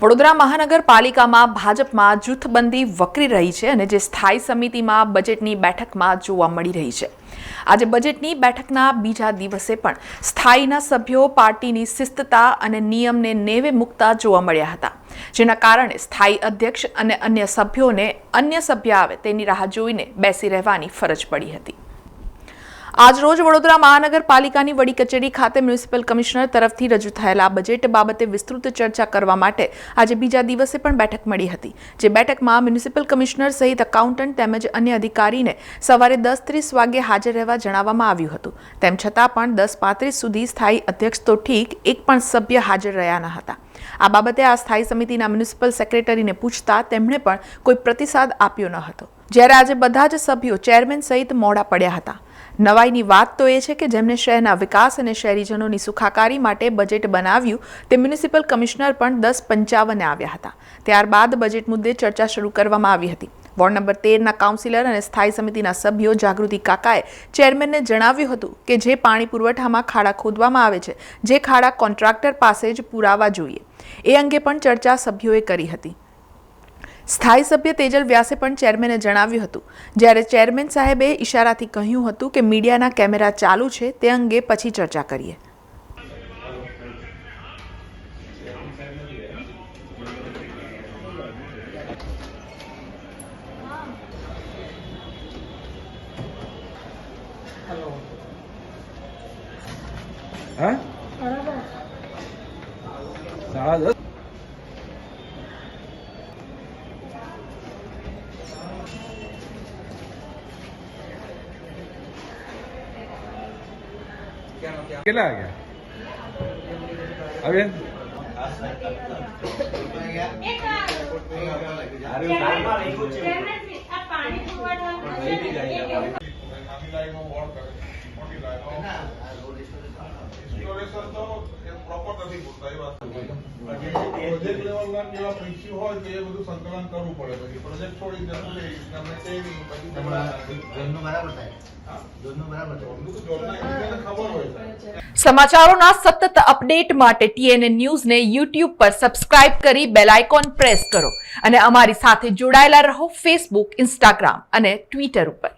વડોદરા મહાનગરપાલિકામાં ભાજપમાં જૂથબંધી વકરી રહી છે અને જે સ્થાયી સમિતિમાં બજેટની બેઠકમાં જોવા મળી રહી છે। આજે બજેટની બેઠકના બીજા દિવસે પણ સ્થાયીના સભ્યો પાર્ટીની શિસ્તતા અને નિયમને નેવે મૂકતા જોવા મળ્યા હતા, જેના કારણે સ્થાયી અધ્યક્ષ અને અન્ય સભ્યોને અન્ય સભ્ય આવે તેની રાહ જોઈને બેસી રહેવાની ફરજ પડી હતી। આજ રોજ વડોદરા મહાનગરપાલિકાની વડી કચેરી ખાતે મ્યુનિસિપલ કમિશનર તરફથી રજૂ થયેલા બજેટ બાબતે વિસ્તૃત ચર્ચા કરવા માટે આજે બીજા દિવસે પણ બેઠક મળી હતી। જે બેઠકમાં મ્યુનિસિપલ કમિશનર સહિત એકાઉન્ટન્ટ તેમજ અન્ય અધિકારીને સવારે 10:30 વાગે હાજર રહેવા જણાવવામાં આવ્યું હતું। તેમ છતાં પણ 10:35 સુધી સ્થાયી અધ્યક્ષ તો ઠીક, એક પણ સભ્ય હાજર રહ્યા ન હતા। આ બાબતે આ સ્થાયી સમિતિના મ્યુનિસિપલ સેક્રેટરીને પૂછતા તેમણે પણ કોઈ પ્રતિસાદ આપ્યો ન હતો, જ્યારે આજે બધા જ સભ્યો ચેરમેન સહિત મોડા પડ્યા હતા। નવાઈની વાત તો એ છે કે જેમને શહેરના વિકાસ અને શહેરીજનોની સુખાકારી માટે બજેટ બનાવ્યું તે મ્યુનિસિપલ કમિશનર પણ 10:55 આવ્યા હતા। ત્યારબાદ બજેટ મુદ્દે ચર્ચા શરૂ કરવામાં આવી હતી। વોર્ડ નંબર 13ના કાઉન્સિલર અને સ્થાયી સમિતિના સભ્યો જાગૃતિ કાકાએ ચેરમેનને જણાવ્યું હતું કે જે પાણી પુરવઠામાં ખાડા ખોદવામાં આવે છે, જે ખાડા કોન્ટ્રાક્ટર પાસે જ પુરાવા જોઈએ, એ અંગે પણ ચર્ચા સભ્યોએ કરી હતી। સ્થાયી સભ્ય તેજલ વ્યાસે પણ ચેરમેને જણાવ્યું હતું, જ્યારે ચેરમેન સાહેબે ઇશારાથી કહ્યું હતું કે મીડિયાના કેમેરા ચાલુ છે, તે અંગે પછી ચર્ચા કરીએ। કેટલા વાગ્યા? હવે સંકલન કરવું પડે, પછી પ્રોજેક્ટ છોડી સમાચારોના સતત અપડેટ માટે TNA ન્યૂઝને YouTube પર સબસ્ક્રાઇબ કરી બેલ આઇકોન પ્રેસ કરો અને અમારી સાથે જોડાયેલા રહો Facebook, Instagram અને Twitter ઉપર।